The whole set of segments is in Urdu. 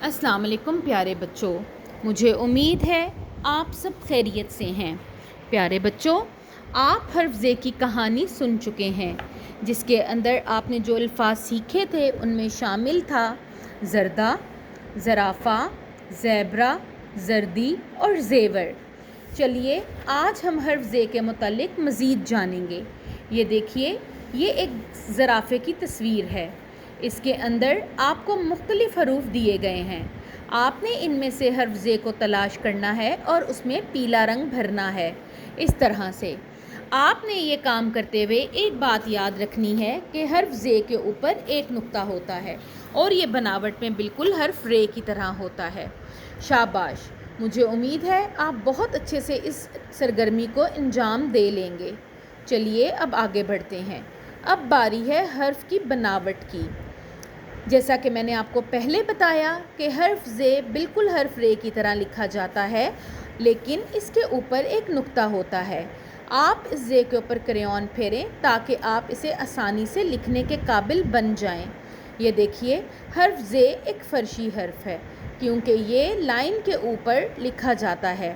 السلام علیکم پیارے بچوں، مجھے امید ہے آپ سب خیریت سے ہیں۔ پیارے بچوں، آپ حرف زے کی کہانی سن چکے ہیں، جس کے اندر آپ نے جو الفاظ سیکھے تھے ان میں شامل تھا زردہ، زرافہ، زیبرا، زردی اور زیور۔ چلیے آج ہم حرف زے کے متعلق مزید جانیں گے۔ یہ دیکھیے، یہ ایک زرافے کی تصویر ہے۔ اس کے اندر آپ کو مختلف حروف دیے گئے ہیں۔ آپ نے ان میں سے حرف زے کو تلاش کرنا ہے اور اس میں پیلا رنگ بھرنا ہے۔ اس طرح سے آپ نے یہ کام کرتے ہوئے ایک بات یاد رکھنی ہے کہ حرف زے کے اوپر ایک نقطہ ہوتا ہے اور یہ بناوٹ میں بالکل حرف رے کی طرح ہوتا ہے۔ شاباش، مجھے امید ہے آپ بہت اچھے سے اس سرگرمی کو انجام دے لیں گے۔ چلیے اب آگے بڑھتے ہیں۔ اب باری ہے حرف کی بناوٹ کی۔ جیسا کہ میں نے آپ کو پہلے بتایا کہ حرف زے بالکل حرف رے کی طرح لکھا جاتا ہے، لیکن اس کے اوپر ایک نقطہ ہوتا ہے۔ آپ اس زے کے اوپر کریون پھیریں تاکہ آپ اسے آسانی سے لکھنے کے قابل بن جائیں۔ یہ دیکھیے، حرف زے ایک فرشی حرف ہے کیونکہ یہ لائن کے اوپر لکھا جاتا ہے۔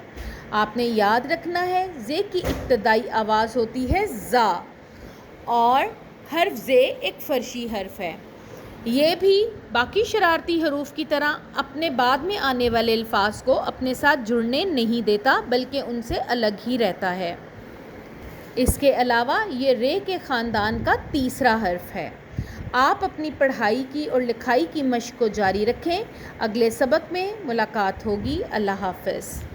آپ نے یاد رکھنا ہے، زے کی ابتدائی آواز ہوتی ہے زا، اور حرف زے ایک فرشی حرف ہے۔ یہ بھی باقی شرارتی حروف کی طرح اپنے بعد میں آنے والے الفاظ کو اپنے ساتھ جڑنے نہیں دیتا، بلکہ ان سے الگ ہی رہتا ہے۔ اس کے علاوہ یہ رے کے خاندان کا تیسرا حرف ہے۔ آپ اپنی پڑھائی کی اور لکھائی کی مشق کو جاری رکھیں۔ اگلے سبق میں ملاقات ہوگی۔ اللہ حافظ۔